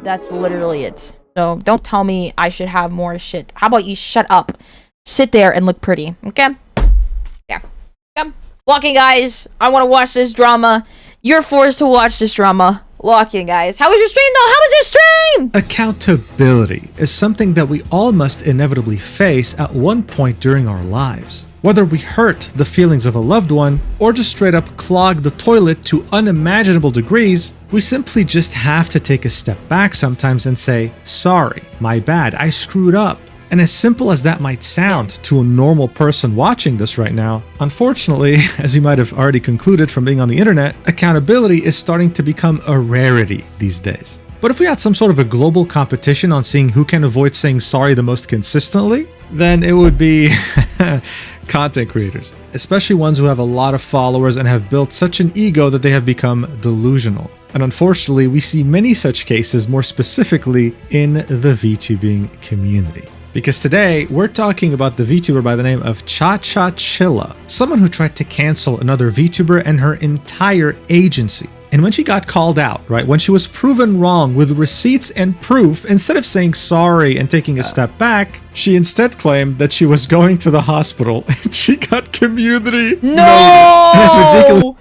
That's literally it. So don't tell me I should have more shit. How about you shut up? Sit there and look pretty, okay? Yeah. Locking, guys. I want to watch this drama. You're forced to watch this drama. Locking, guys. How was your stream, though? How was your stream? Accountability is something that we all must inevitably face at one point during our lives. Whether we hurt the feelings of a loved one or just straight up clog the toilet to unimaginable degrees, we simply just have to take a step back sometimes and say, sorry, my bad, I screwed up. And as simple as that might sound to a normal person watching this right now, unfortunately, as you might have already concluded from being on the internet, accountability is starting to become a rarity these days. But if we had some sort of a global competition on seeing who can avoid saying sorry the most consistently, then it would be content creators, especially ones who have a lot of followers and have built such an ego that they have become delusional. And unfortunately, we see many such cases, more specifically in the VTubing community. Because today, we're talking about the VTuber by the name of Catastrophically, someone who tried to cancel another VTuber and her entire agency. And when she got called out, right, when she was proven wrong with receipts and proof, instead of saying sorry and taking a step back, she instead claimed that she was going to the hospital and she got community. No! And it's ridiculous.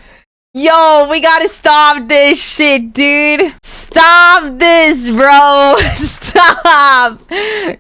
Yo, we gotta stop this shit, dude. Stop this, bro. Stop.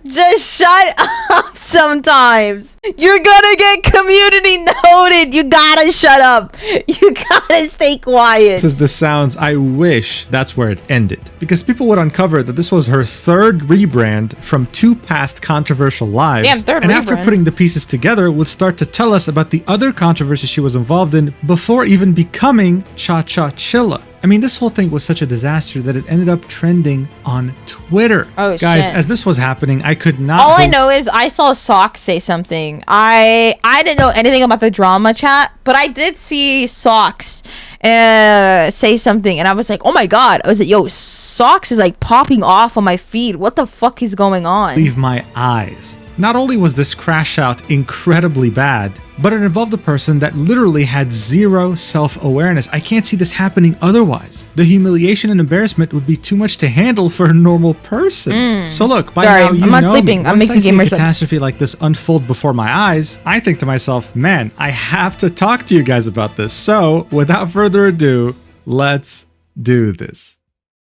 Just shut up sometimes. You're gonna get community noted. You gotta shut up. You gotta stay quiet. As this sounds, I wish that's where it ended. Because people would uncover that this was her third rebrand from 2 past controversial lives. Damn, third and rebrand. after putting the pieces together, would start to tell us about the other controversies she was involved in before even becoming Catastrophically. I mean, this whole thing was such a disaster that it ended up trending on Twitter. Oh, guys, shit. as this was happening, I could not... All I know is I saw Socks say something. I didn't know anything about the drama chat, but I did see Socks say something, and I was like, oh my god. I was like, yo, Socks is like popping off on my feed. What the fuck is going on? Leave my eyes. Not only was this crash out incredibly bad, but it involved a person that literally had zero self-awareness. I can't see this happening otherwise. The humiliation and embarrassment would be too much to handle for a normal person. So look, by Sorry, now you I'm not know sleeping. me. I'm Once mixing I see a gamer subs. catastrophe like this unfold before my eyes, I think to myself, man, I have to talk to you guys about this. So without further ado, let's do this.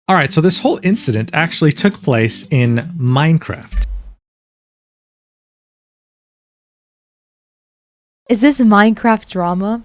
All right, so this whole incident actually took place in Minecraft. Is this Minecraft drama?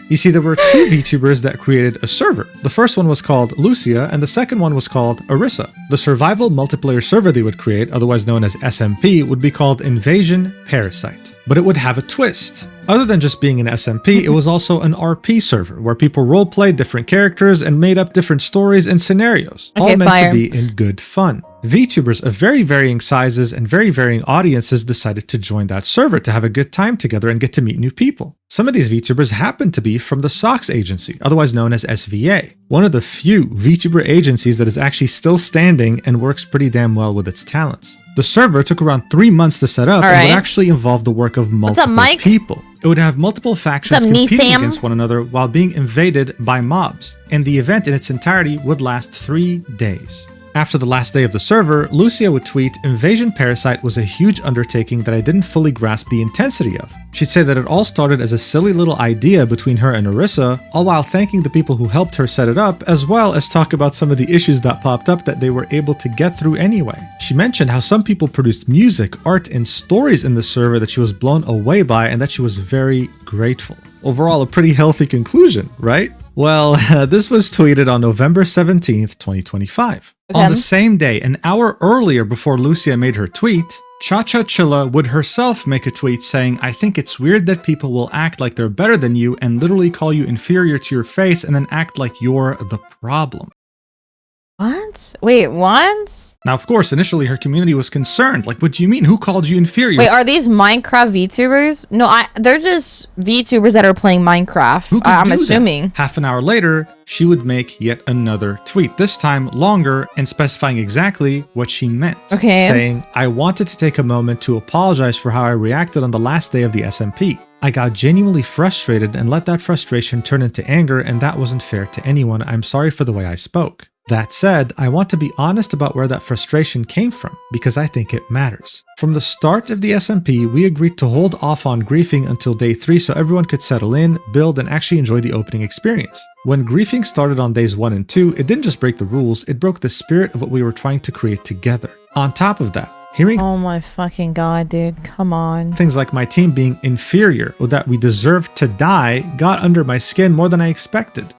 You see, there were 2 VTubers that created a server. The first one was called Lucia, and the second one was called Arissa. The survival multiplayer server they would create, otherwise known as SMP, would be called Invasion Parasite. But it would have a twist. Other than just being an SMP, it was also an RP server, where people roleplayed different characters and made up different stories and scenarios, all meant to be in good fun. VTubers of very varying sizes and very varying audiences decided to join that server to have a good time together and get to meet new people. Some of these VTubers happened to be from the Socks agency, otherwise known as SVA, one of the few VTuber agencies that is actually still standing and works pretty damn well with its talents. The server took around 3 months to set up and would actually involve the work of multiple people. It would have multiple factions competing against one another while being invaded by mobs, and the event in its entirety would last 3 days. After the last day of the server, Lucia would tweet, "Invasion Parasite was a huge undertaking that I didn't fully grasp the intensity of." She'd say that it all started as a silly little idea between her and Arissa, all while thanking the people who helped her set it up, as well as talk about some of the issues that popped up that they were able to get through anyway. She mentioned how some people produced music, art, and stories in the server that she was blown away by and that she was very grateful. Overall, a pretty healthy conclusion, right? Well, this was tweeted on November 17th, 2025. On the same day, an hour earlier before Lucia made her tweet, Catastrophically would herself make a tweet saying, "I think it's weird that people will act like they're better than you and literally call you inferior to your face and then act like you're the problem." What? Wait, what? Now, of course, initially her community was concerned. Like, what do you mean? Who called you inferior? Wait, are these Minecraft VTubers? No, they're just VTubers that are playing Minecraft. Who could I'm do assuming. That? Half an hour later, she would make yet another tweet, this time longer and specifying exactly what she meant. Okay. Saying, I wanted to take a moment to apologize for how I reacted on the last day of the SMP. I got genuinely frustrated and let that frustration turn into anger, and that wasn't fair to anyone. I'm sorry for the way I spoke. That said, I want to be honest about where that frustration came from, because I think it matters. From the start of the SMP, we agreed to hold off on griefing until day 3 so everyone could settle in, build, and actually enjoy the opening experience. When griefing started on days 1 and 2, it didn't just break the rules, it broke the spirit of what we were trying to create together. On top of that, hearing Oh my fucking god, dude. Come on. things like my team being inferior or that we deserved to die got under my skin more than I expected.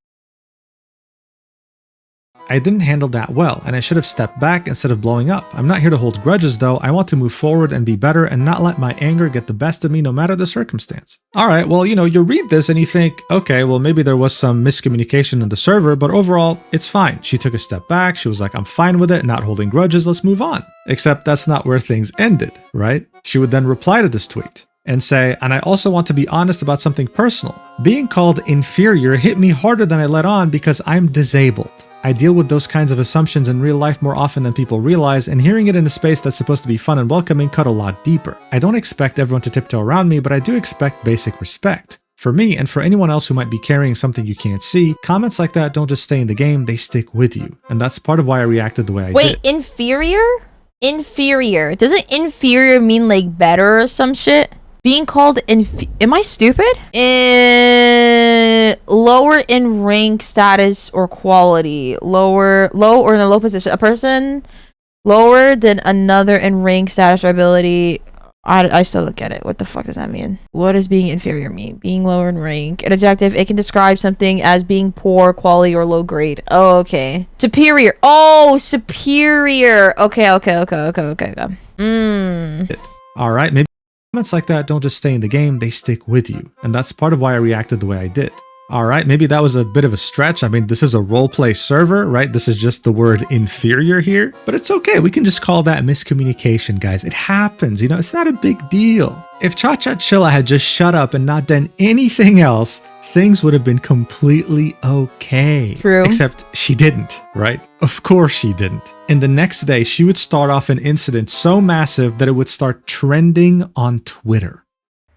I didn't handle that well, and I should have stepped back instead of blowing up. I'm not here to hold grudges though, I want to move forward and be better and not let my anger get the best of me no matter the circumstance. Alright, well, you read this and you think, okay, well maybe there was some miscommunication in the server, but overall, it's fine. She took a step back, she was like, I'm fine with it, not holding grudges, let's move on. Except that's not where things ended, right? She would then reply to this tweet and say, and I also want to be honest about something personal. Being called inferior hit me harder than I let on because I'm disabled. I deal with those kinds of assumptions in real life more often than people realize, and hearing it in a space that's supposed to be fun and welcoming cut a lot deeper. I don't expect everyone to tiptoe around me, but I do expect basic respect. For me, and for anyone else who might be carrying something you can't see, comments like that don't just stay in the game, they stick with you. And that's part of why I reacted the way I did. Wait, inferior? Inferior. Doesn't inferior mean like better or some shit? Being called am I stupid? Lower in rank, status, or quality. Low or in a low position. A person lower than another in rank, status, or ability. I still don't get it. What the fuck does that mean? What does being inferior mean? Being lower in rank. An adjective, it can describe something as being poor quality or low grade. Oh, okay. Superior. Oh, superior. Okay. Alright, maybe comments like that don't just stay in the game, they stick with you. And that's part of why I reacted the way I did. Alright, maybe that was a bit of a stretch. I mean, this is a roleplay server, right? This is just the word inferior here. But it's okay, we can just call that miscommunication, guys. It happens, it's not a big deal. If Chilla had just shut up and not done anything else, things would have been completely okay. True. Except she didn't, right? Of course she didn't. And the next day, she would start off an incident so massive that it would start trending on Twitter.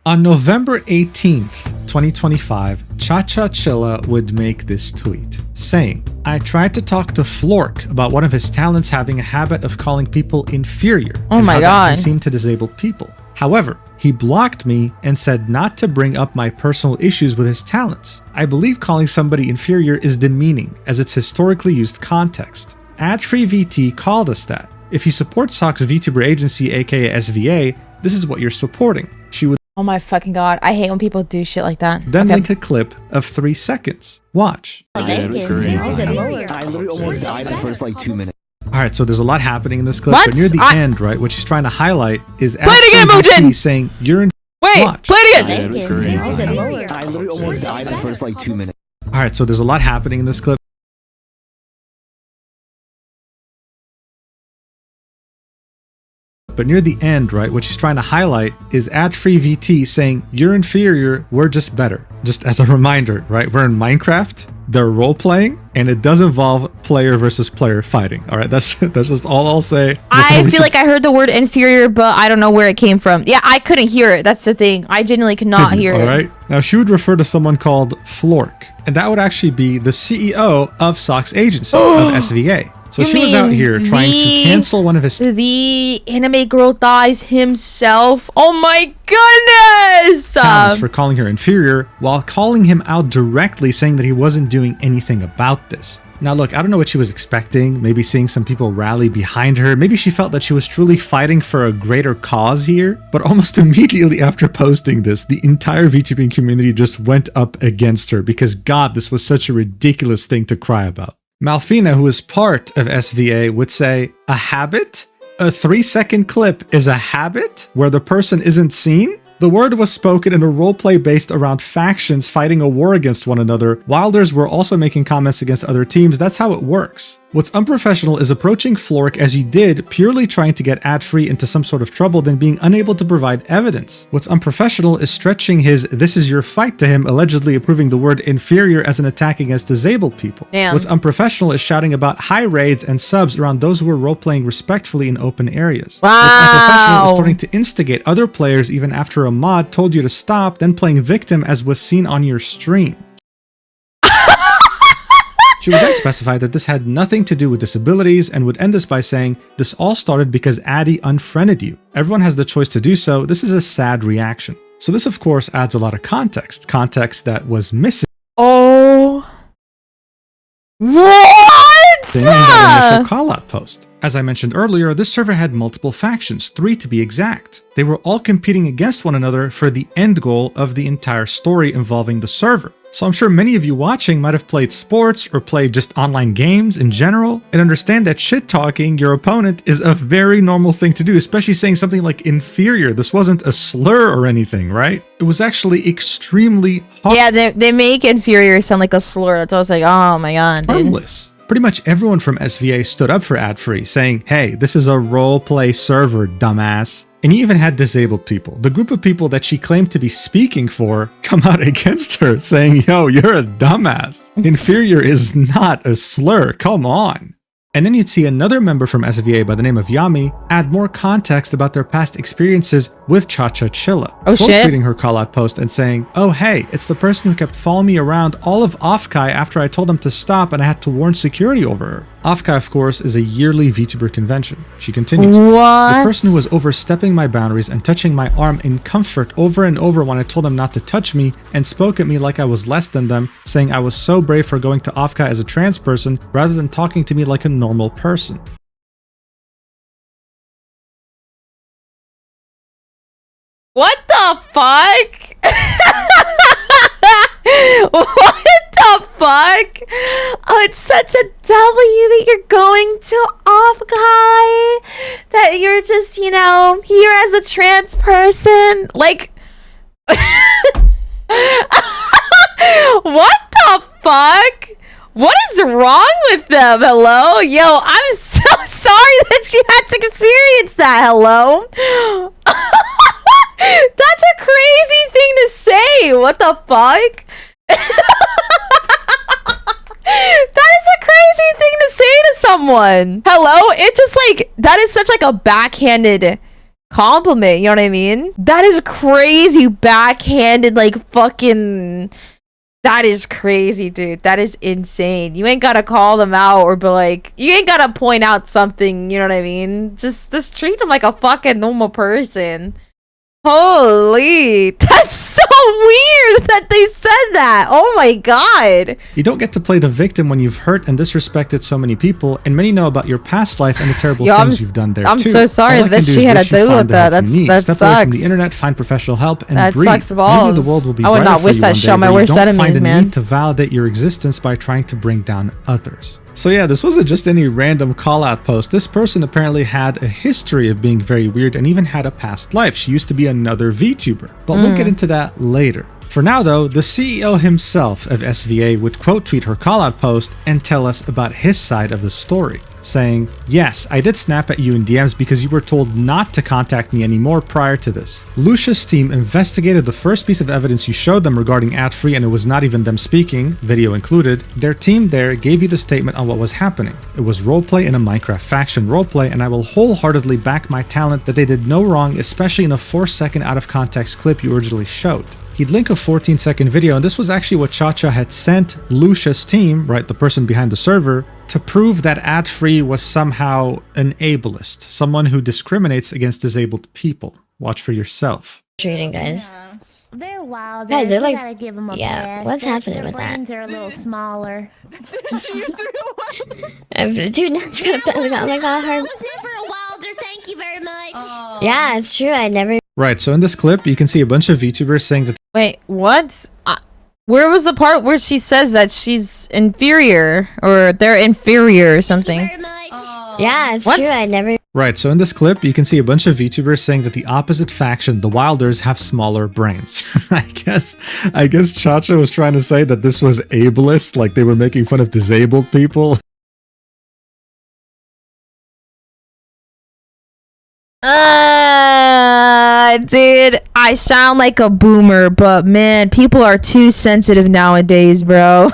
On November 18th, 2025, Chilla would make this tweet, saying, I tried to talk to Flork about one of his talents having a habit of calling people inferior. Oh my how god. That can seem to disabled people. However, he blocked me and said not to bring up my personal issues with his talents. I believe calling somebody inferior is demeaning, as it's historically used context. AdFreeVT called us that. If you support Sock's VTuber agency, aka SVA, this is what you're supporting. She would Oh my fucking god. I hate when people do shit like that. then link a clip of 3 seconds. Watch. I literally almost died in the first 2 minutes. Alright, so there's a lot happening in this clip, What? but near the end, right, what she's trying to highlight is Play it again, Mujin! saying you're in. Wait, Watch. play it again! I literally almost died in the first 2 minutes. Alright, so there's a lot happening in this clip. But near the end, right, what she's trying to highlight is AdFreeVT saying, you're inferior, we're just better. Just as a reminder, right, we're in Minecraft, they're role-playing, and it does involve player versus player fighting. Alright, that's just all I'll say. I feel like I heard the word inferior, but I don't know where it came from. Yeah, I couldn't hear it. That's the thing. I genuinely could not hear it. Alright, now she would refer to someone called Flork, and that would actually be the CEO of Sock's agency, of SVA. So she was out here trying to cancel one of his... The anime girl thighs himself. Oh my goodness! for calling her inferior, while calling him out directly, saying that he wasn't doing anything about this. Now look, I don't know what she was expecting, maybe seeing some people rally behind her, maybe she felt that she was truly fighting for a greater cause here, but almost immediately after posting this, the entire VTubing community just went up against her because god, this was such a ridiculous thing to cry about. Malfina, who is part of SVA, would say, a habit? A 3-second clip is a habit where the person isn't seen? The word was spoken in a roleplay based around factions fighting a war against one another. Wilders were also making comments against other teams. That's how it works. What's unprofessional is approaching Flork as you did, purely trying to get ad-free into some sort of trouble, then being unable to provide evidence. What's unprofessional is stretching his "this is your fight" to him, allegedly approving the word inferior as an attack against disabled people. Damn. What's unprofessional is shouting about high raids and subs around those who are role-playing respectfully in open areas. Wow. What's unprofessional is starting to instigate other players even after a mod told you to stop, then playing victim as was seen on your stream. She would then specify that this had nothing to do with disabilities and would end this by saying, "This all started because Addy unfriended you. Everyone has the choice to do so. This is a sad reaction." So this of course adds a lot of context that was missing Oh. What? in that initial call-out post. As I mentioned earlier, this server had multiple factions, 3 to be exact. They were all competing against one another for the end goal of the entire story involving the server. So I'm sure many of you watching might have played sports or played just online games in general, and understand that shit-talking your opponent is a very normal thing to do, especially saying something like inferior. This wasn't a slur or anything, right? It was actually extremely Yeah, they make inferior sound like a slur. That's why I was like, oh my god, dude. harmless. Pretty much everyone from SVA stood up for ad-free, saying, "Hey, this is a roleplay server, dumbass." And you even had disabled people, the group of people that she claimed to be speaking for, come out against her, saying, "Yo, you're a dumbass. Inferior is not a slur, come on." And then you'd see another member from SVA by the name of Yami add more context about their past experiences with Cha-Cha Chilla. Oh, shit. Tweeting her call-out post and saying, "Oh hey, it's the person who kept following me around all of Offkai after I told them to stop and I had to warn security over her." Offkai, of course, is a yearly VTuber convention. She continues, What? "The person who was overstepping my boundaries and touching my arm in comfort over and over when I told them not to touch me and spoke at me like I was less than them, saying I was so brave for going to Offkai as a trans person rather than talking to me like a normal person." What the fuck? What the fuck? Oh, it's such a W that you're going to Offkai. That you're just, you know, here as a trans person. Like, what the fuck? What is wrong with them? Hello? Yo, I'm so sorry that you had to experience that. Hello? That's a crazy thing to say. What the fuck? That is a crazy thing to say to someone. Hello? It's just like, that is such like a backhanded compliment. You know what I mean? That is crazy backhanded, like fucking... That is crazy, dude. That is insane. You ain't gotta call them out or be like, you ain't gotta point out something, you know what I mean? Just treat them like a fucking normal person. Holy, that's so weird that they said that. Oh my god. You don't get to play the victim when you've hurt and disrespected so many people, and many know about your past life and the terrible things you've done there I'm too. so sorry All I that can do she is had to wish you deal find with the that. help you need. That Step away from the sucks. internet, find professional help, and That breathe. sucks balls. Maybe the world will be I would brighter not for wish you that one shit on day, my but you worst don't enemies, find the man. need to validate your existence by trying to bring down others. So yeah, this wasn't just any random call-out post. This person apparently had a history of being very weird and even had a past life. She used to be another VTuber, but we'll get into that later. For now though, the CEO himself of SVA would quote tweet her call-out post and tell us about his side of the story, saying, "Yes, I did snap at you in DMs because you were told not to contact me anymore prior to this. Lucia's team investigated the first piece of evidence you showed them regarding ad-free and it was not even them speaking, video included. Their team there gave you the statement on what was happening. It was roleplay in a Minecraft faction roleplay, and I will wholeheartedly back my talent that they did no wrong, especially in a 4-second out of context clip you originally showed." He'd link a 14-second video, and this was actually what Cha-Cha had sent Lucia's team, right, the person behind the server, to prove that ad-free was somehow an ableist, someone who discriminates against disabled people. Watch for yourself. Treating guys. They're wild. Guys, they're like, gotta give them a yeah, pass. what's Their- happening their with that? brains are a little smaller. Dude, that's gonna oh my god, I her. was never a wilder. Thank you very much. Yeah, it's true. I never. Right, so in this clip, you can see a bunch of VTubers saying that Wait, what? Where was the part where she says that she's inferior or they're inferior or something? Very much. Yeah, it's What? true. I never. Right, so in this clip, you can see a bunch of VTubers saying that the opposite faction, the Wilders, have smaller brains. I guess Chacha was trying to say that this was ableist, like they were making fun of disabled people. Dude, I sound like a boomer, but man, people are too sensitive nowadays, bro.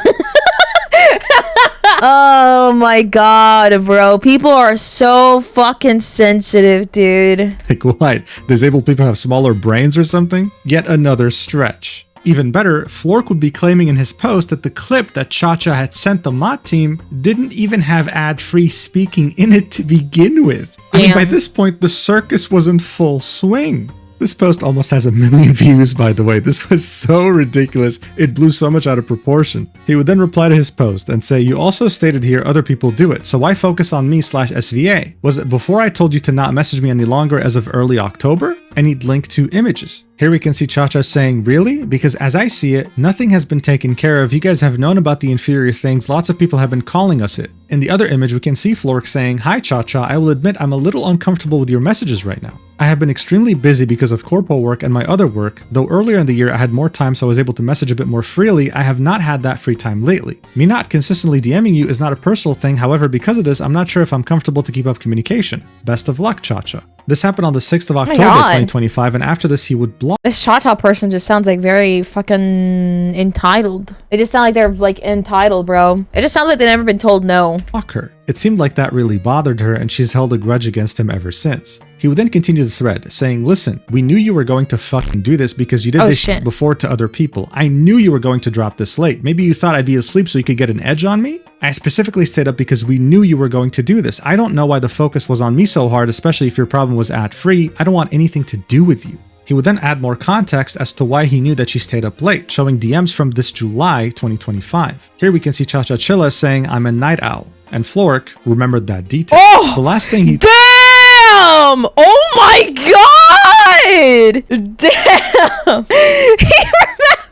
Oh my god, bro. People are so fucking sensitive, dude. Like what? Disabled people have smaller brains or something? Yet another stretch. Even better, Flork would be claiming in his post that the clip that Chacha had sent the mod team didn't even have ad-free speaking in it to begin with. I mean, by this point, the circus was in full swing. This post almost has 1 million views, by the way. This was so ridiculous. It blew so much out of proportion. He would then reply to his post and say, "You also stated here other people do it, so why focus on me/SVA? Was it before I told you to not message me any longer as of early October?" And he'd link to images. Here we can see Chacha saying, "Really? Because as I see it, nothing has been taken care of. You guys have known about the inferior things. Lots of people have been calling us it." In the other image, we can see Flork saying, "Hi Chacha, I will admit I'm a little uncomfortable with your messages right now. I have been extremely busy because of corpo work and my other work. Though earlier in the year I had more time so I was able to message a bit more freely, I have not had that free time lately. Me not consistently DMing you is not a personal thing, however because of this I'm not sure if I'm comfortable to keep up communication. Best of luck, Chacha." This happened on the 6th of October 2025, and after this he would block. This Chacha person just sounds like very fucking entitled. They just sound like they're like entitled, bro. It just sounds like they've never been told no. Her. It seemed like that really bothered her, and she's held a grudge against him ever since. He would then continue the thread, saying, "Listen, we knew you were going to fucking do this because you did this shit before to other people. I knew you were going to drop this late. Maybe you thought I'd be asleep so you could get an edge on me? I specifically stayed up because we knew you were going to do this. I don't know why the focus was on me so hard, especially if your problem was ad-free. I don't want anything to do with you." He would then add more context as to why he knew that she stayed up late, showing DMs from this July 2025. Here we can see Chacha Chilla saying, "I'm a night owl." And Flork remembered that detail. Oh, the last thing he damn! Oh my god! Damn! He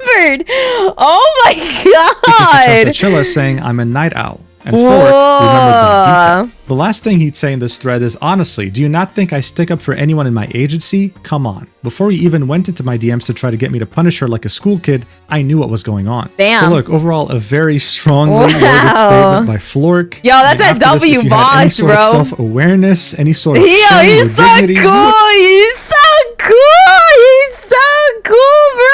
remembered! Oh my god! Chacha Chilla saying, "I'm a night owl." And Flork remembered that detail. The last thing he'd say in this thread is, "Honestly, do you not think I stick up for anyone in my agency? Come on. Before you even went into my DMs to try to get me to punish her like a school kid, I knew what was going on." Damn. So look, overall, a very strongly worded statement by Flork. Yo, that's a W boss, any sort bro. of self-awareness, any sort of Yo, he's so dignity, cool. He's so cool. He's so cool, bro.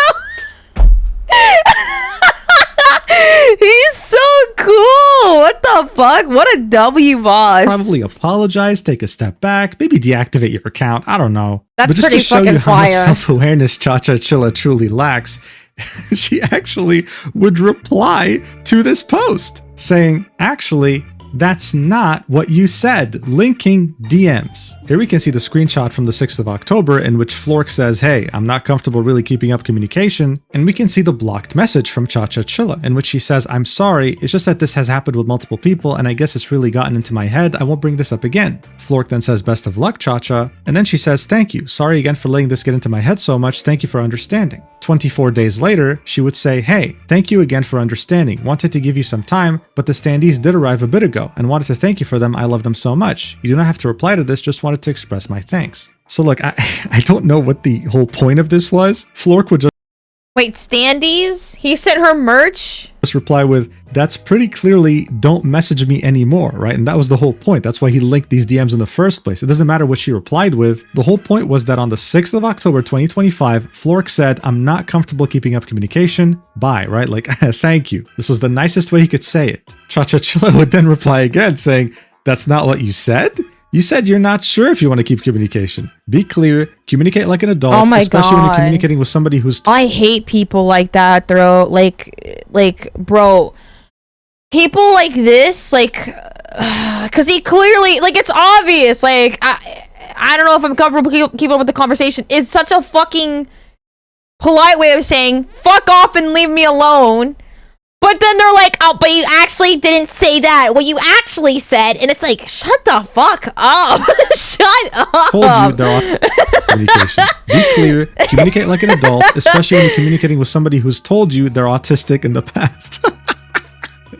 He's so cool. What the fuck? What a W boss. Probably apologize, take a step back, maybe deactivate your account. I don't know. That's but just pretty to show fucking you how much fire. self-awareness Chacha Chilla truly lacks, she actually would reply to this post saying, "Actually, that's not what you said," linking DMs. Here we can see the screenshot from the 6th of October in which Flork says, "Hey, I'm not comfortable really keeping up communication." And we can see the blocked message from Chacha Chilla in which she says, "I'm sorry, it's just that this has happened with multiple people and I guess it's really gotten into my head. I won't bring this up again." Flork then says, "Best of luck, Chacha." And then she says, "Thank you. Sorry again for letting this get into my head so much. Thank you for understanding." 24 days later, she would say, "Hey, thank you again for understanding. Wanted to give you some time, but the standees did arrive a bit ago and wanted to thank you for them. I love them so much. You do not have to reply to this, just wanted to express my thanks." So look, I don't know what the whole point of this was. Flork would just Wait, standees? He sent her merch? reply with, "That's pretty clearly don't message me anymore," right? And that was the whole point. That's why he linked these DMs in the first place. It doesn't matter what she replied with. The whole point was that on the 6th of October 2025, Flork said, "I'm not comfortable keeping up communication. Bye," right? Like, thank you. This was the nicest way he could say it. Chacha Chilla would then reply again saying, "That's not what you said? You said you're not sure if you want to keep communication. Be clear, communicate like an adult, Oh my especially when you're God. communicating with somebody who's..." I hate people like that, bro. Like, bro. People like this, like, because he clearly, like, it's obvious. Like, I don't know if I'm comfortable keeping up with the conversation. It's such a fucking polite way of saying, fuck off and leave me alone. But then they're like, "Oh, but you actually didn't say that. What you actually said," and it's like, shut the fuck up. Shut up. Told you there are communication. Be clear, communicate like an adult, especially when you're communicating with somebody who's told you they're autistic in the past.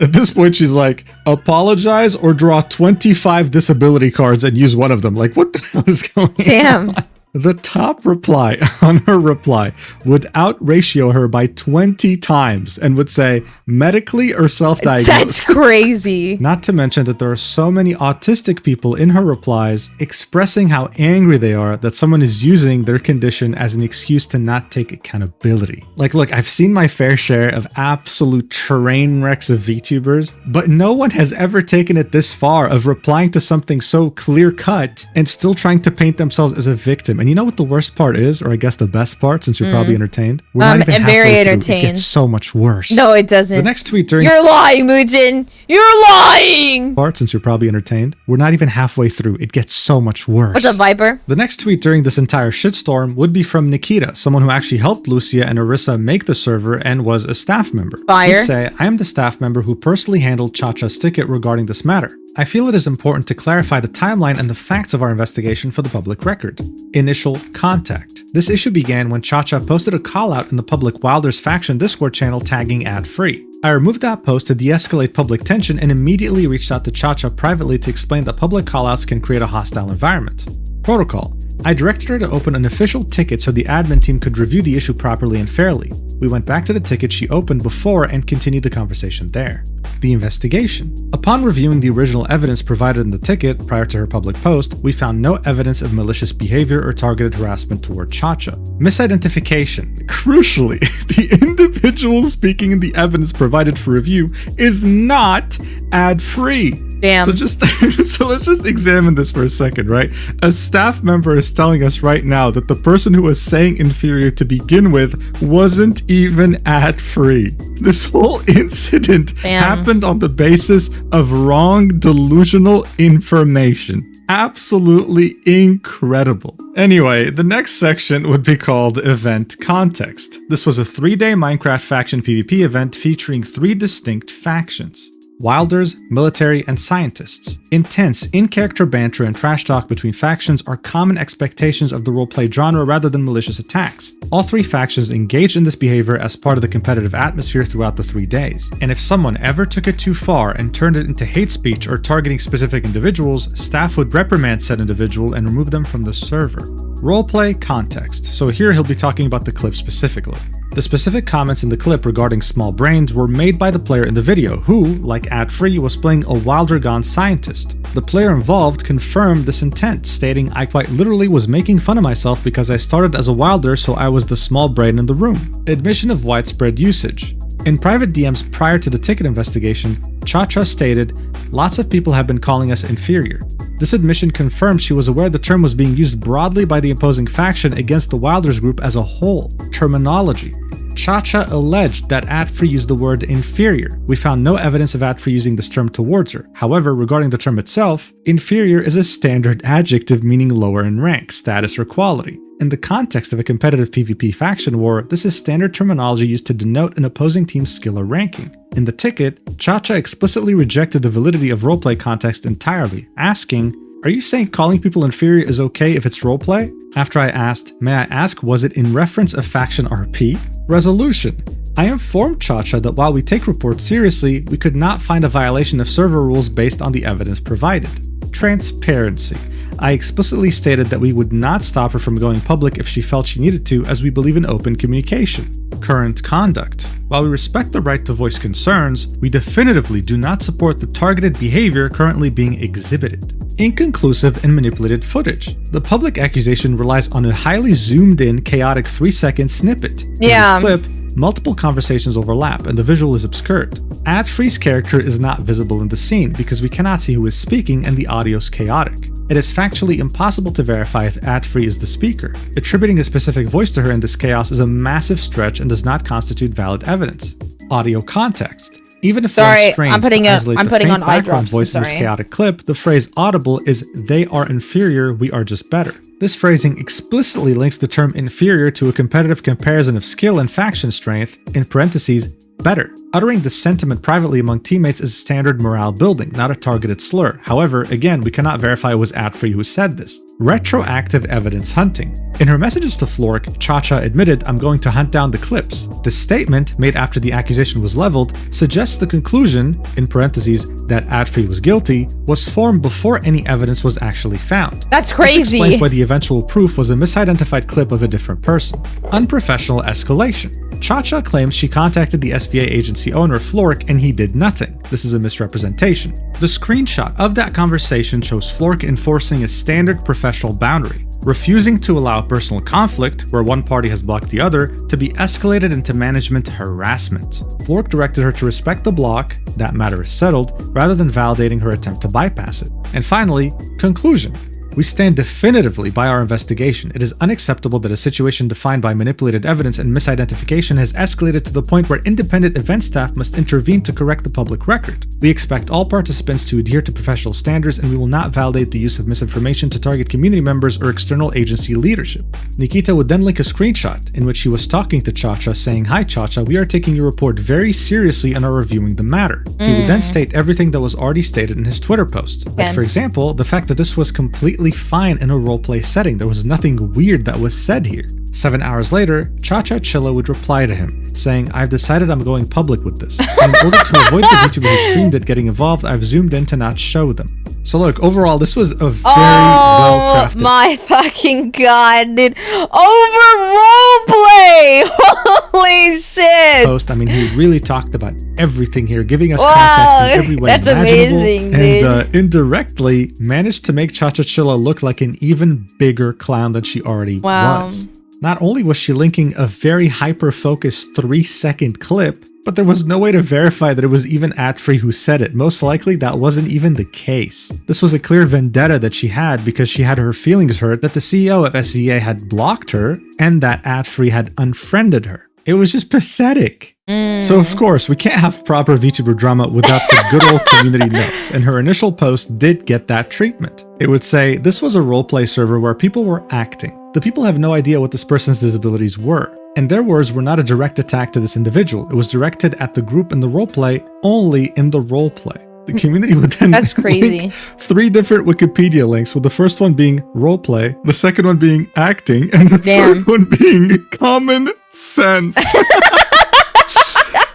At this point, she's like, apologize or draw 25 disability cards and use one of them. Like, what the hell is going on? Damn. The top reply on her reply would out-ratio her by 20 times and would say, medically or self-diagnosed. That's crazy. Not to mention that there are so many autistic people in her replies expressing how angry they are that someone is using their condition as an excuse to not take accountability. Like, look, I've seen my fair share of absolute train wrecks of VTubers, but no one has ever taken it this far of replying to something so clear-cut and still trying to paint themselves as a victim. And you know what the worst part is, or I guess the best part, since you're probably entertained? We're not even halfway very through. entertained. It gets so much worse. No, it doesn't. The next tweet during You're lying, Mujin. You're lying. part, since you're probably entertained, we're not even halfway through. It gets so much worse. What's up, Viper? The next tweet during this entire shitstorm would be from Nikita, someone who actually helped Lucia and Arissa make the server and was a staff member. Fire. He'd say, I am the staff member who personally handled Cha-Cha's ticket regarding this matter. I feel it is important to clarify the timeline and the facts of our investigation for the public record. Initial contact. This issue began when Cha-Cha posted a call-out in the public Wilders faction Discord channel tagging ad-free. I removed that post to de-escalate public tension and immediately reached out to Cha-Cha privately to explain that public callouts can create a hostile environment. Protocol. I directed her to open an official ticket so the admin team could review the issue properly and fairly. We went back to the ticket she opened before and continued the conversation there. The investigation. Upon reviewing the original evidence provided in the ticket prior to her public post, we found no evidence of malicious behavior or targeted harassment toward Cha-Cha. Misidentification. Crucially, the individual speaking in the evidence provided for review is not ad-free. Damn. So let's just examine this for a second, right? A staff member is telling us right now that the person who was saying inferior to begin with wasn't even ad-free. This whole incident happened on the basis of wrong delusional information. Absolutely incredible. Anyway, the next section would be called Event Context. This was a 3-day Minecraft faction PvP event featuring 3 distinct factions. Wilders, military, and scientists. Intense, in-character banter and trash talk between factions are common expectations of the roleplay genre rather than malicious attacks. All 3 factions engaged in this behavior as part of the competitive atmosphere throughout the 3 days. And if someone ever took it too far and turned it into hate speech or targeting specific individuals, staff would reprimand said individual and remove them from the server. Roleplay context. So here he'll be talking about the clip specifically. The specific comments in the clip regarding small brains were made by the player in the video, who, like ad-free, was playing a Wilder Gone scientist. The player involved confirmed this intent, stating, I quite literally was making fun of myself because I started as a Wilder, so I was the small brain in the room. Admission of widespread usage. In private DMs prior to the ticket investigation, Cha-Cha stated, lots of people have been calling us inferior. This admission confirmed she was aware the term was being used broadly by the opposing faction against the Wilders group as a whole. Terminology. Cha-Cha alleged that ad-free used the word inferior. We found no evidence of ad-free using this term towards her. However, regarding the term itself, inferior is a standard adjective meaning lower in rank, status, or quality. In the context of a competitive PvP faction war, this is standard terminology used to denote an opposing team's skill or ranking. In the ticket, Cha-Cha explicitly rejected the validity of roleplay context entirely, asking, are you saying calling people inferior is okay if it's roleplay? After I asked, may I ask, was it in reference of faction RP? Resolution. I informed Cha-Cha that while we take reports seriously, we could not find a violation of server rules based on the evidence provided. Transparency. I explicitly stated that we would not stop her from going public if she felt she needed to, as we believe in open communication. Current conduct. While we respect the right to voice concerns, we definitively do not support the targeted behavior currently being exhibited. Inconclusive and manipulated footage. The public accusation relies on a highly zoomed-in, chaotic 3-second snippet. In this clip, multiple conversations overlap and the visual is obscured. Ad-free's character is not visible in the scene because we cannot see who is speaking and the audio is chaotic. It is factually impossible to verify if ad-free is the speaker. Attributing a specific voice to her in this chaos is a massive stretch and does not constitute valid evidence. Audio context. Even if one strains to isolate the faint background voice in this chaotic clip, the phrase audible is they are inferior, we are just better. This phrasing explicitly links the term inferior to a competitive comparison of skill and faction strength, in parentheses, better. Uttering this sentiment privately among teammates is standard morale building, not a targeted slur. However, again, we cannot verify it was Adfree who said this. Retroactive evidence hunting. In her messages to Flork, Cha-Cha admitted, "I'm going to hunt down the clips." This statement, made after the accusation was leveled, suggests the conclusion, in parentheses, that Adfree was guilty, was formed before any evidence was actually found. That's crazy. This explains why the eventual proof was a misidentified clip of a different person. Unprofessional escalation. Cha-Cha claims she contacted the SVA agency owner, Flork, and he did nothing. This is a misrepresentation. The screenshot of that conversation shows Flork enforcing a standard professional boundary, refusing to allow personal conflict, where one party has blocked the other, to be escalated into management harassment. Flork directed her to respect the block, that matter is settled, rather than validating her attempt to bypass it. And finally, conclusion. We stand definitively by our investigation. It is unacceptable that a situation defined by manipulated evidence and misidentification has escalated to the point where independent event staff must intervene to correct the public record. We expect all participants to adhere to professional standards, and we will not validate the use of misinformation to target community members or external agency leadership. Nikita would then link a screenshot in which he was talking to Cha-Cha saying, "Hi Cha-Cha, we are taking your report very seriously and are reviewing the matter." He would then state everything that was already stated in his Twitter post. Like, for example, the fact that this was completely fine in a roleplay setting. There was nothing weird that was said here. 7 hours later, Cha-Cha Chilla would reply to him, saying, "I've decided I'm going public with this. And in order to avoid the VTuber who streamed it getting involved, I've zoomed in to not show them." So look, overall, this was a very well-crafted... Oh my fucking god, dude. Over roleplay! Holy shit! post. I mean, he really talked about everything here, giving us Wow, context in every way that's imaginable, amazing, and indirectly managed to make Cha-Cha Chilla look like an even bigger clown than she already was. Not only was she linking a very hyper-focused 3-second clip, but there was no way to verify that it was even Adfree who said it. Most likely, that wasn't even the case. This was a clear vendetta that she had because she had her feelings hurt that the CEO of SVA had blocked her and that Adfree had unfriended her. It was just pathetic. So of course, we can't have proper VTuber drama without the good old community notes, and her initial post did get that treatment. It would say, "This was a roleplay server where people were acting. The people have no idea what this person's disabilities were. And their words were not a direct attack to this individual. It was directed at the group in the roleplay, only in the roleplay." The community would then That's crazy. link 3 different Wikipedia links, with the first one being roleplay, the second one being acting, and the third one being common sense.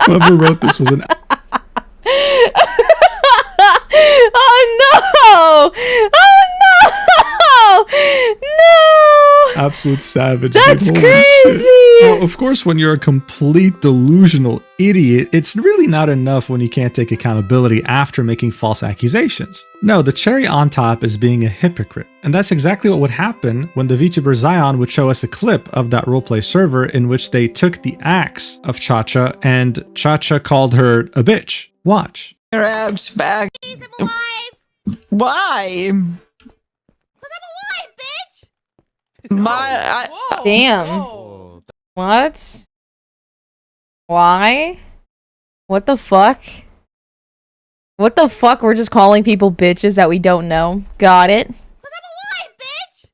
Whoever wrote this was an... Oh no! Oh no! No! Absolute savage. That's Holy crazy! shit. Well, of course, when you're a complete delusional idiot, it's really not enough when you can't take accountability after making false accusations. No, the cherry on top is being a hypocrite. And that's exactly what would happen when the VTuber Zion would show us a clip of that roleplay server in which they took the axe of Cha-Cha and Cha-Cha called her a bitch. Watch. Her abs back. He's alive! Why? Cause I'm alive, bitch! Damn. What? Why? What the fuck? What the fuck? We're just calling people bitches that we don't know. Got it. Cause I'm alive, bitch!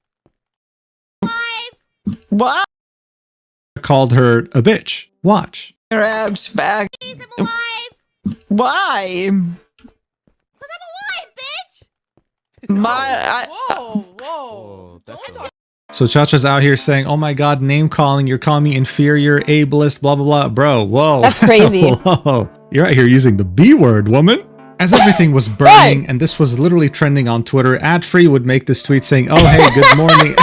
Alive! Why? Called her a bitch. Watch. Her abs back. He's alive! Why? Cause I'm alive, bitch! So Cha-Cha's out here saying, "Oh my god, name calling, you're calling me inferior, ableist, blah blah blah." Bro, whoa. That's crazy. Whoa. You're out here using the B word, woman. As everything was burning, and this was literally trending on Twitter, Adfree would make this tweet saying, "Oh hey, good morning."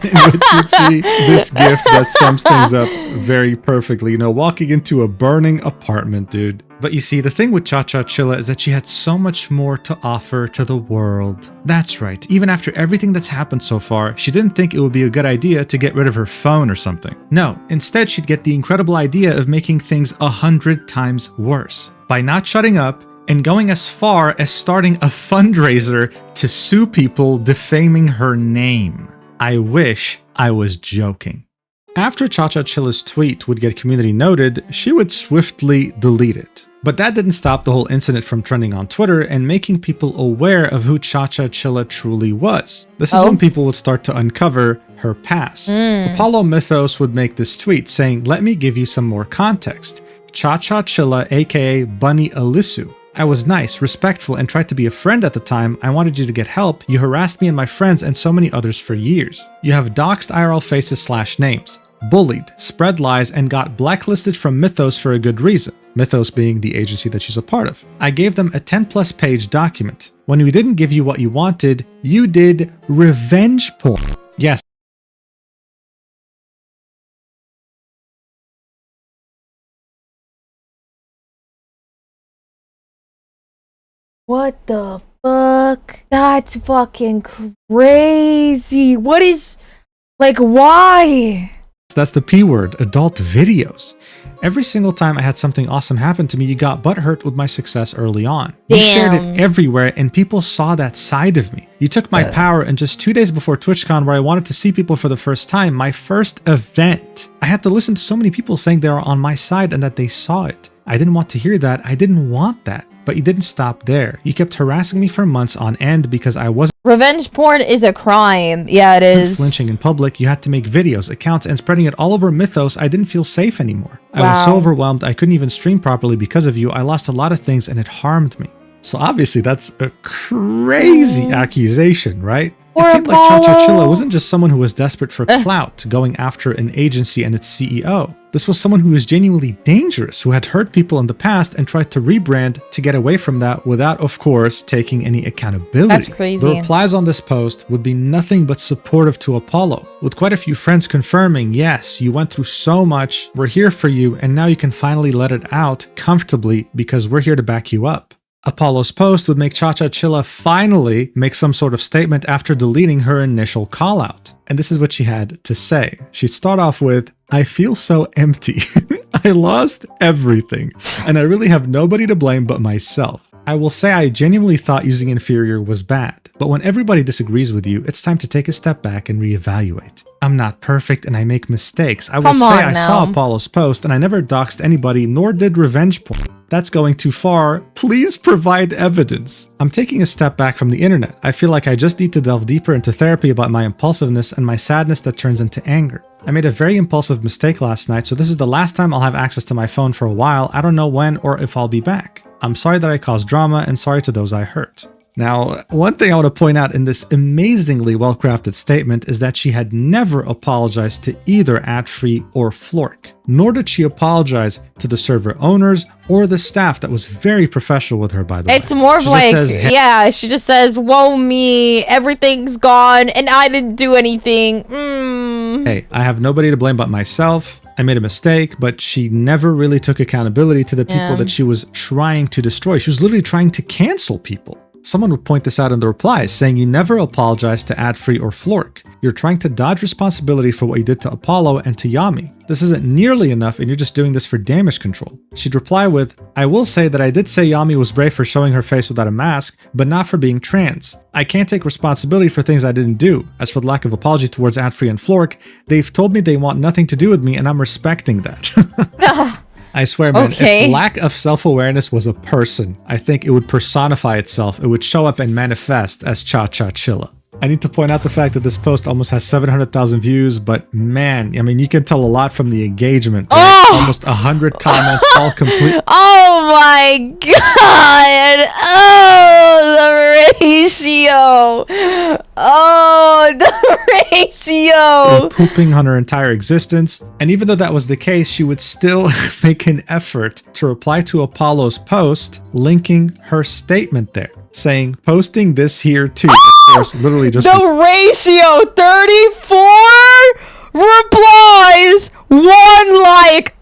In which you'd see this gif that sums things up very perfectly. You know, walking into a burning apartment, dude. But you see, the thing with Cha-Cha Chilla is that she had so much more to offer to the world. That's right, even after everything that's happened so far, she didn't think it would be a good idea to get rid of her phone or something. No, instead she'd get the incredible idea of making things 100 times worse. By not shutting up, and going as far as starting a fundraiser to sue people defaming her name. I wish I was joking. After Cha-Cha Chilla's tweet would get community noted, she would swiftly delete it. But that didn't stop the whole incident from trending on Twitter and making people aware of who Cha-Cha Chilla truly was. This is when people would start to uncover her past. Apollo Mythos would make this tweet saying, "Let me give you some more context. Cha-Cha Chilla, aka Bunny Alisu. I was nice, respectful, and tried to be a friend at the time. I wanted you to get help. You harassed me and my friends and so many others for years. You have doxed IRL faces / names, bullied, spread lies, and got blacklisted from Mythos for a good reason. Mythos being the agency that she's a part of. I gave them a 10+ page document. When we didn't give you what you wanted, you did revenge porn. Yes. What the fuck? That's fucking crazy. What is... Like, why? That's the P word, adult videos. Every single time I had something awesome happen to me, you got butthurt with my success early on. You shared Damn. it everywhere and people saw that side of me. You took my power, and just 2 days before TwitchCon, where I wanted to see people for the first time, my first event, I had to listen to so many people saying they were on my side and that they saw it. I didn't want to hear that. I didn't want that. But you didn't stop there. You kept harassing me for months on end because I wasn't Revenge porn is a crime. Yeah, it is. flinching in public. You had to make videos, accounts, and spreading it all over Mythos. I didn't feel safe anymore. I was so Wow. overwhelmed I couldn't even stream properly because of you. I lost a lot of things and it harmed me. So obviously that's a crazy accusation, right? Poor It seemed like Cha-Cha Apollo. Chilla wasn't just someone who was desperate for clout, going after an agency and its CEO. This was someone who was genuinely dangerous, who had hurt people in the past and tried to rebrand to get away from that without, of course, taking any accountability. That's crazy. The replies on this post would be nothing but supportive to Apollo, with quite a few friends confirming, yes, you went through so much, we're here for you, and now you can finally let it out comfortably because we're here to back you up. Apollo's post would make Cha-Cha Chilla finally make some sort of statement after deleting her initial callout. And this is what she had to say. She'd start off with, I feel so empty. I lost everything, and I really have nobody to blame but myself. I will say I genuinely thought using inferior was bad, but when everybody disagrees with you, it's time to take a step back and reevaluate. I'm not perfect and I make mistakes. I will Come say on I saw now. Apollo's post and I never doxed anybody nor did revenge porn. That's going too far. Please provide evidence. I'm taking a step back from the internet. I feel like I just need to delve deeper into therapy about my impulsiveness and my sadness that turns into anger. I made a very impulsive mistake last night, so this is the last time I'll have access to my phone for a while. I don't know when or if I'll be back. I'm sorry that I caused drama and sorry to those I hurt. Now, one thing I want to point out in this amazingly well-crafted statement is that she had never apologized to either Adfree or Flork, nor did she apologize to the server owners or the staff that was very professional with her, by the way. It's more of She just like, says, "Hey, yeah, she just says, whoa me, everything's gone, and I didn't do anything. hey, I have nobody to blame but myself. I made a mistake," but she never really took accountability to the people Yeah. that she was trying to destroy. She was literally trying to cancel people. Someone would point this out in the replies, saying you never apologized to Adfree or Flork. You're trying to dodge responsibility for what you did to Apollo and to Yami. This isn't nearly enough and you're just doing this for damage control. She'd reply with, I will say that I did say Yami was brave for showing her face without a mask, but not for being trans. I can't take responsibility for things I didn't do. As for the lack of apology towards Adfree and Flork, they've told me they want nothing to do with me and I'm respecting that. I swear, man, Okay. if lack of self-awareness was a person, I think it would personify itself. It would show up and manifest as Cha-Cha Chilla. I need to point out the fact that this post almost has 700,000 views, but man, I mean, you can tell a lot from the engagement. Right? Oh! Almost 100 comments, all complete. Oh my god! Oh, the ratio! Oh, the ratio! Pooping on her entire existence. And even though that was the case, she would still make an effort to reply to Apollo's post, linking her statement there, saying, posting this here too. Of course, literally just The ratio, 34 replies, 1 like.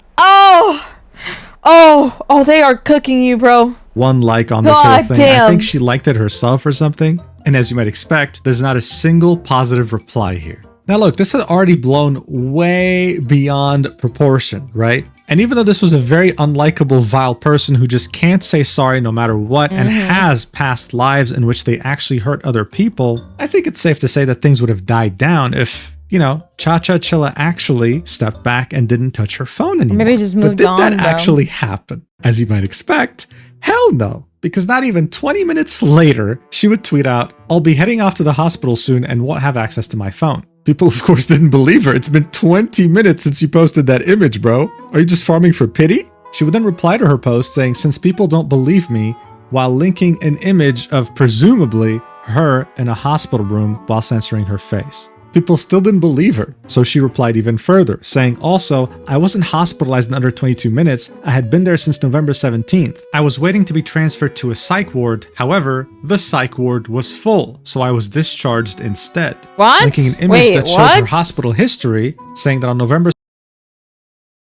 Oh, they are cooking you, bro. 1 like on this God whole thing. damn. I think she liked it herself or something. And as you might expect, there's not a single positive reply here. Now look, this had already blown way beyond proportion, right? And even though this was a very unlikable, vile person who just can't say sorry no matter what and has past lives in which they actually hurt other people, I think it's safe to say that things would have died down if, you know, Cha-Cha Chilla actually stepped back and didn't touch her phone anymore. Maybe just But moved did on, that bro. actually happen? As you might expect, hell no. Because not even 20 minutes later, she would tweet out, I'll be heading off to the hospital soon and won't have access to my phone. People, of course, didn't believe her. It's been 20 minutes since you posted that image, bro. Are you just farming for pity? She would then reply to her post saying, since people don't believe me, while linking an image of presumably her in a hospital room while censoring her face. People still didn't believe her, so she replied even further, saying also, I wasn't hospitalized in under 22 minutes, I had been there since November 17th. I was waiting to be transferred to a psych ward, however, the psych ward was full, so I was discharged instead. What? Linking an image Wait, that showed what? her hospital history, saying that on November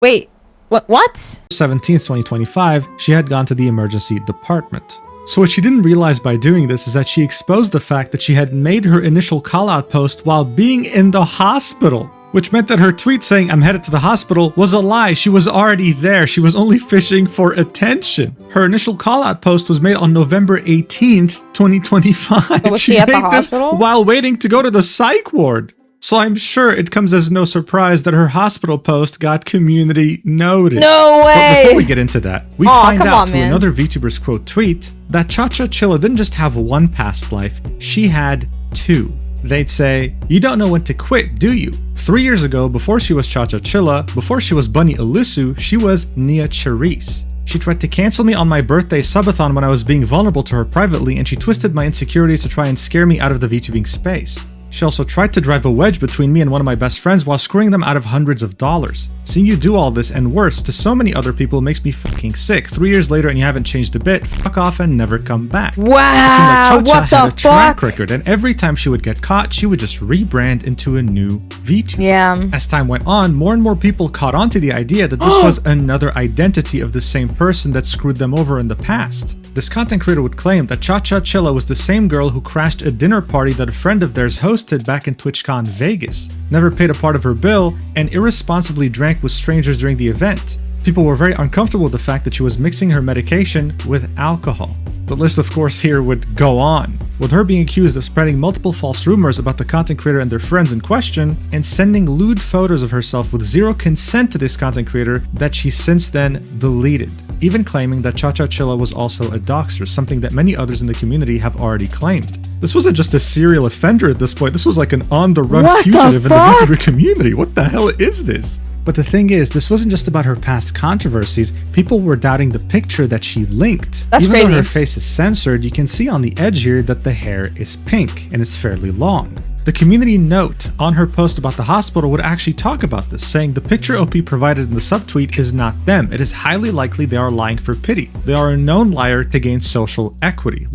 Wait, what? 17th, 2025, she had gone to the emergency department. So what she didn't realize by doing this is that she exposed the fact that she had made her initial call-out post while being in the hospital, which meant that her tweet saying I'm headed to the hospital was a lie. She was already there. She was only fishing for attention. Her initial call-out post was made on November 18th, 2025. Was she at the made this hospital? while waiting to go to the psych ward. So I'm sure it comes as no surprise that her hospital post got community noted. No But way! before we get into that, we Aw, find come out on, through man. another VTuber's quote tweet that Cha-Cha Chilla didn't just have one past life, she had two. They'd say, you don't know when to quit, do you? 3 years ago, before she was Cha-Cha Chilla, before she was Bunny Ilisu, she was Nia Charisse. She tried to cancel me on my birthday subathon when I was being vulnerable to her privately, and she twisted my insecurities to try and scare me out of the VTubing space. She also tried to drive a wedge between me and one of my best friends while screwing them out of hundreds of dollars. Seeing you do all this and worse to so many other people makes me fucking sick. 3 years later and you haven't changed a bit, fuck off and never come back. Wow, It seemed like what Cha-Cha had the a track fuck? record, and every time she would get caught, she would just rebrand into a new VTuber. Yeah. As time went on, more and more people caught on to the idea that this was another identity of the same person that screwed them over in the past. This content creator would claim that Cha-Cha Chilla was the same girl who crashed a dinner party that a friend of theirs hosted back in TwitchCon Vegas, never paid a part of her bill, and irresponsibly drank with strangers during the event. People were very uncomfortable with the fact that she was mixing her medication with alcohol. The list, of course, here would go on, with her being accused of spreading multiple false rumors about the content creator and their friends in question, and sending lewd photos of herself with zero consent to this content creator that she since then deleted, even claiming that Cha-Cha Chilla was also a doxer, something that many others in the community have already claimed. This wasn't just a serial offender at this point, this was like an on-the-run What the fugitive in the fuck? VTuber community. What the hell is this? But the thing is, this wasn't just about her past controversies. People were doubting the picture that she linked. That's Even crazy. though her face is censored, you can see on the edge here that the hair is pink and it's fairly long. The community note on her post about the hospital would actually talk about this, saying the picture OP provided in the subtweet is not them. It is highly likely they are lying for pity. They are a known liar to gain social equity.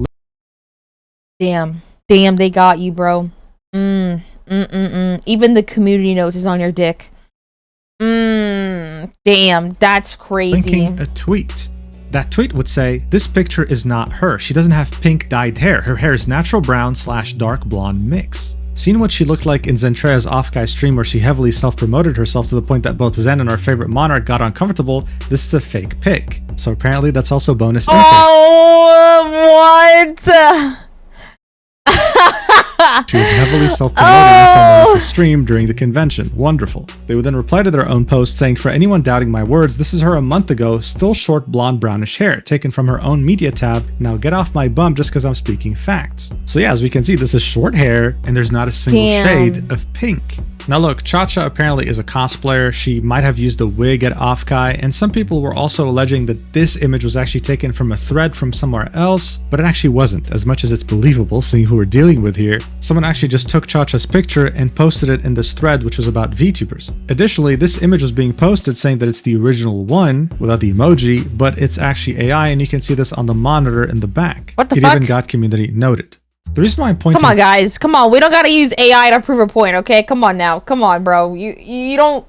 Damn, they got you, bro. Even the community notes is on your dick. Damn, that's crazy. Linking a tweet. That tweet would say, this picture is not her. She doesn't have pink dyed hair. Her hair is natural brown / dark blonde mix. Seeing what she looked like in Zentrea's off-guy stream where she heavily self-promoted herself to the point that both Zen and our favorite monarch got uncomfortable, this is a fake pic. So apparently that's also bonus info. Oh, what? She was heavily self-promoting on someone else's stream during the convention. Wonderful. They would then reply to their own post saying, for anyone doubting my words, this is her a month ago, still short blonde brownish hair, taken from her own media tab. Now get off my bum just because I'm speaking facts. So yeah, as we can see, this is short hair and there's not a single Damn. shade of pink. Now look, Cha-Cha apparently is a cosplayer. She might have used a wig at Offkai, and some people were also alleging that this image was actually taken from a thread from somewhere else, but it actually wasn't, as much as it's believable seeing who we're dealing with here. Someone actually just took Cha-Cha's picture and posted it in this thread, which was about VTubers. Additionally, this image was being posted saying that it's the original one, without the emoji, but it's actually AI, and you can see this on the monitor in the back. What the It fuck? even got community noted. The reason why I'm pointing- Come on, guys. Come on. We don't gotta use AI to prove a point, okay? Come on now. Come on, bro. You don't.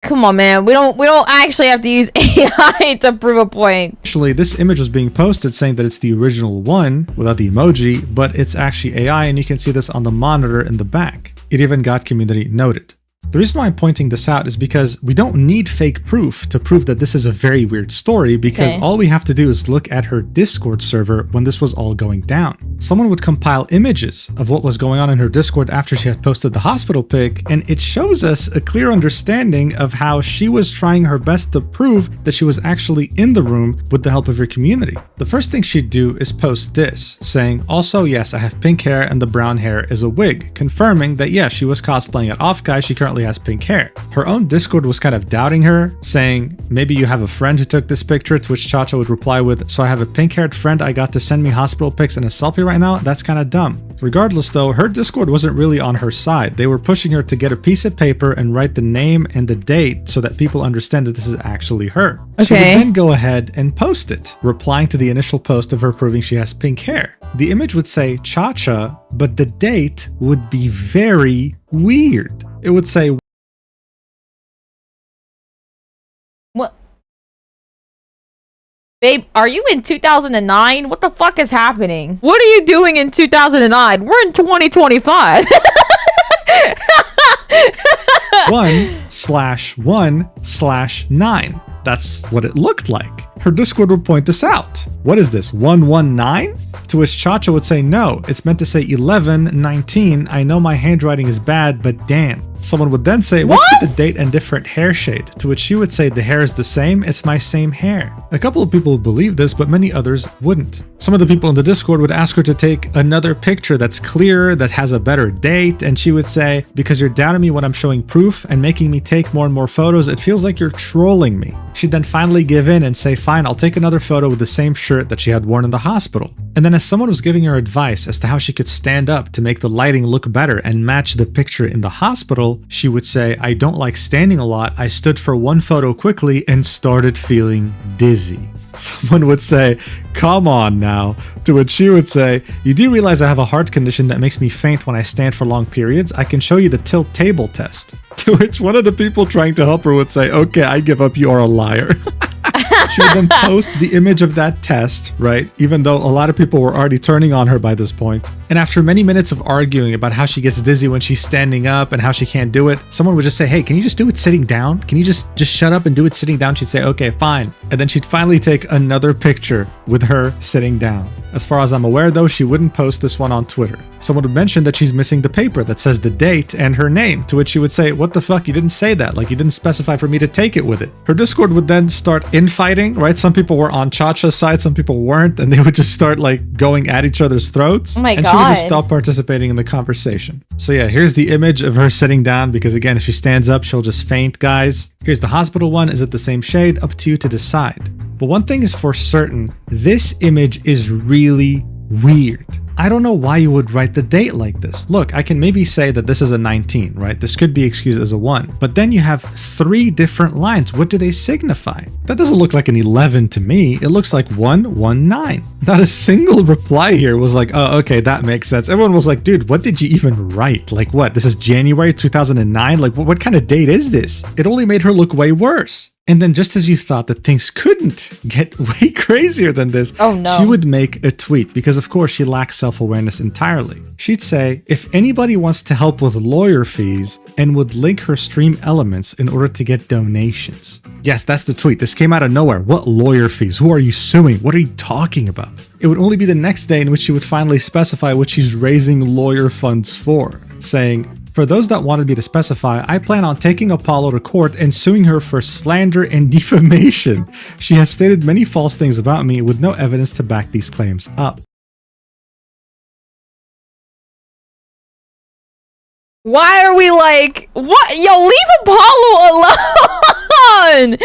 Come on, man. We don't actually have to use AI to prove a point. Actually, this image was being posted saying that it's the original one, without the emoji, but it's actually AI, and you can see this on the monitor in the back. It even got community noted. The reason why I'm pointing this out is because we don't need fake proof to prove that this is a very weird story, because Okay. all we have to do is look at her Discord server when this was all going down. Someone would compile images of what was going on in her Discord after she had posted the hospital pic, and it shows us a clear understanding of how she was trying her best to prove that she was actually in the room with the help of her community. The first thing she'd do is post this, saying, also, yes, I have pink hair and the brown hair is a wig, confirming that yes, she was cosplaying at Offkai. She currently apparently has pink hair. Her own Discord was kind of doubting her, saying, maybe you have a friend who took this picture, to which Cha Cha would reply with, so I have a pink-haired friend I got to send me hospital pics and a selfie right now? That's kind of dumb. Regardless though, her Discord wasn't really on her side. They were pushing her to get a piece of paper and write the name and the date so that people understand that this is actually her. She would Okay. then go ahead and post it, replying to the initial post of her proving she has pink hair. The image would say Cha-Cha, but the date would be very weird. It would say, What? Babe, are you in 2009? What the fuck is happening? What are you doing in 2009? We're in 2025. 1/1/9. That's what it looked like. Her Discord would point this out. What is this, 119? To which Cha-Cha would say, no, it's meant to say 11/19. I know my handwriting is bad, but damn. Someone would then say, what's with the date and different hair shade? To which she would say, the hair is the same, it's my same hair. A couple of people would believe this, but many others wouldn't. Some of the people in the Discord would ask her to take another picture that's clearer, that has a better date, and she would say, because you're doubting me when I'm showing proof and making me take more and more photos, it feels like you're trolling me. She'd then finally give in and say, fine, I'll take another photo with the same shirt that she had worn in the hospital. And then as someone was giving her advice as to how she could stand up to make the lighting look better and match the picture in the hospital, she would say, I don't like standing a lot. I stood for one photo quickly and started feeling dizzy. Someone would say, come on now. To which she would say, you do realize I have a heart condition that makes me faint when I stand for long periods? I can show you the tilt table test. To which one of the people trying to help her would say, okay, I give up, you're a liar. She would then post the image of that test, right? Even though a lot of people were already turning on her by this point. And after many minutes of arguing about how she gets dizzy when she's standing up and how she can't do it, someone would just say, hey, can you just do it sitting down? Can you just shut up and do it sitting down? She'd say, okay, fine. And then she'd finally take another picture with her sitting down. As far as I'm aware though, she wouldn't post this one on Twitter. Someone would mention that she's missing the paper that says the date and her name, to which she would say, what the fuck, you didn't say that, like you didn't specify for me to take it with it. Her Discord would then start infighting, right? Some people were on Cha-Cha's side, some people weren't, and they would just start like going at each other's throats. Oh my and she would just God. stop participating in the conversation. So yeah, here's the image of her sitting down, because again, if she stands up, she'll just faint, guys. Here's the hospital one. Is it the same shade? Up to you to decide. But one thing is for certain, this image is really weird. I don't know why you would write the date like this. Look, I can maybe say that this is a 19, right? This could be excused as a 1. But then you have 3 different lines. What do they signify? That doesn't look like an 11 to me. It looks like 119. Not a single reply here was like, oh, okay, that makes sense. Everyone was like, dude, what did you even write? Like what? This is January 2009? Like what kind of date is this? It only made her look way worse. And then just as you thought that things couldn't get way crazier than this, Oh, no. she would make a tweet, because of course she lacks self-awareness entirely. She'd say, if anybody wants to help with lawyer fees, and would link her stream elements in order to get donations. Yes, that's the tweet. This came out of nowhere. What lawyer fees? Who are you suing? What are you talking about? It would only be the next day in which she would finally specify what she's raising lawyer funds for, saying, for those that wanted me to specify, I plan on taking Apollo to court and suing her for slander and defamation. She has stated many false things about me with no evidence to back these claims up. Why are we like, what? Yo, leave Apollo alone!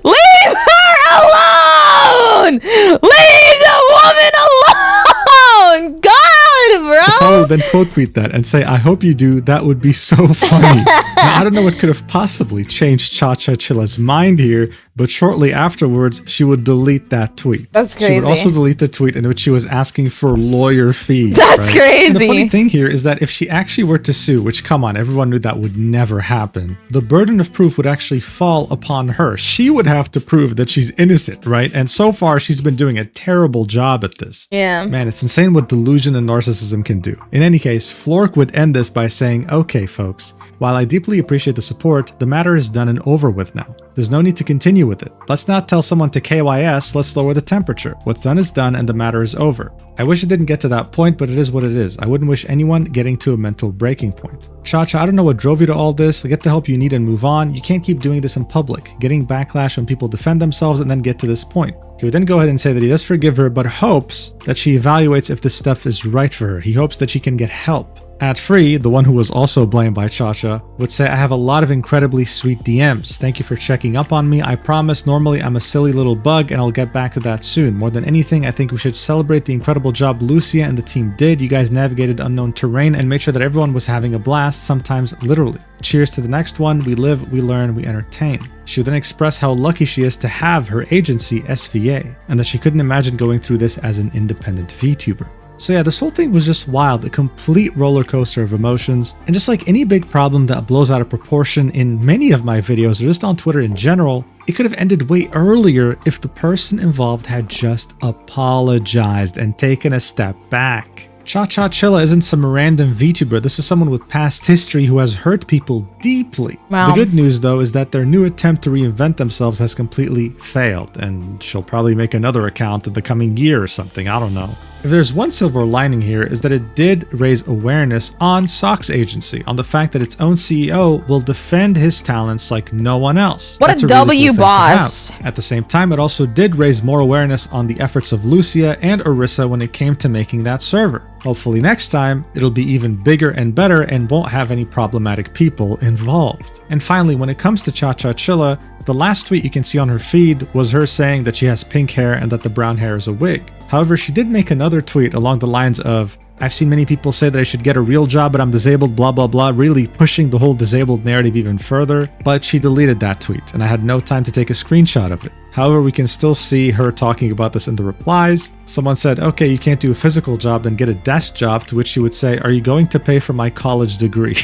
Leave her alone! Leave the woman alone! God, bro! Apollo would then quote tweet that and say, I hope you do, that would be so funny. Now, I don't know what could have possibly changed Cha-Cha Chilla's mind here, but shortly afterwards, she would delete that tweet. That's She would crazy. also delete the tweet in which she was asking for lawyer fees. That's right? And the crazy. funny thing here is that if she actually were to sue, which come on, everyone knew that would never happen, the burden of proof would actually fall upon her. She would have to prove that she's innocent, right? And so far, she's been doing a terrible job at this. Yeah. Man, it's insane what delusion and narcissism can do. In any case, Flork would end this by saying, okay, folks, while I deeply appreciate the support, the matter is done and over with now. There's no need to continue with it. Let's not tell someone to KYS, let's lower the temperature. What's done is done and the matter is over. I wish it didn't get to that point, but it is what it is. I wouldn't wish anyone getting to a mental breaking point. Cha-Cha, I don't know what drove you to all this. Get the help you need and move on. You can't keep doing this in public, getting backlash when people defend themselves and then get to this point. He would then go ahead and say that he does forgive her, but hopes that she evaluates if this stuff is right for her. He hopes that she can get help. Free, the one who was also blamed by Cha-Cha, would say, I have a lot of incredibly sweet DMs. Thank you for checking up on me. I promise normally I'm a silly little bug and I'll get back to that soon. More than anything, I think we should celebrate the incredible job Lucia and the team did. You guys navigated unknown terrain and made sure that everyone was having a blast, sometimes literally. Cheers to the next one. We live, we learn, we entertain. She would then express how lucky she is to have her agency, SVA, and that she couldn't imagine going through this as an independent VTuber. So yeah, this whole thing was just wild, a complete roller coaster of emotions. And just like any big problem that blows out of proportion in many of my videos, or just on Twitter in general, it could have ended way earlier if the person involved had just apologized and taken a step back. Cha-Cha Chilla isn't some random VTuber. This is someone with past history who has hurt people deeply. Wow. The good news, though, is that their new attempt to reinvent themselves has completely failed, and she'll probably make another account in the coming year or something, I don't know. If there's one silver lining here, is that it did raise awareness on Sock's agency, on the fact that its own CEO will defend his talents like no one else. What That's a really W cool thing to boss. have. At the same time, it also did raise more awareness on the efforts of Lucia and Orisa when it came to making that server. Hopefully next time, it'll be even bigger and better and won't have any problematic people involved. And finally, when it comes to Cha-Cha Chilla, the last tweet you can see on her feed was her saying that she has pink hair and that the brown hair is a wig. However, she did make another tweet along the lines of, I've seen many people say that I should get a real job but I'm disabled, blah blah blah, really pushing the whole disabled narrative even further, but she deleted that tweet and I had no time to take a screenshot of it. However, we can still see her talking about this in the replies. Someone said, okay, you can't do a physical job, then get a desk job, to which she would say, are you going to pay for my college degree?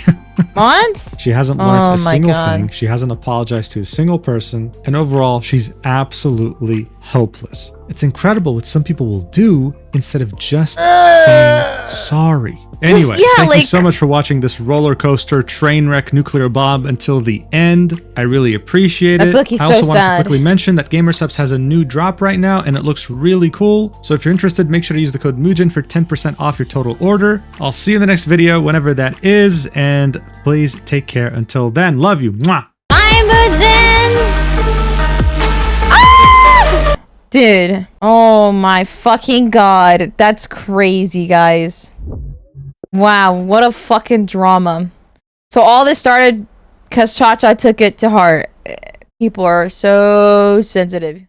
What? She hasn't learned Oh a my single God. thing. She hasn't apologized to a single person. And overall, she's absolutely hopeless. It's incredible what some people will do instead of just saying sorry. Anyway, yeah, thank you like- so much for watching this roller coaster train wreck nuclear bomb until the end. I really appreciate That's it. lucky, I so also wanted to sad. quickly mention that GamerSubs has a new drop right now and it looks really cool. So if you're interested, make sure to use the code Mujin for 10% off your total order. I'll see you in the next video whenever that is, and please take care until then. Love you. Mwah. I'm Mujin! Ah! Dude. Oh my fucking god. That's crazy, guys. Wow, what a fucking drama. So all this started because Cha-Cha took it to heart. People are so sensitive.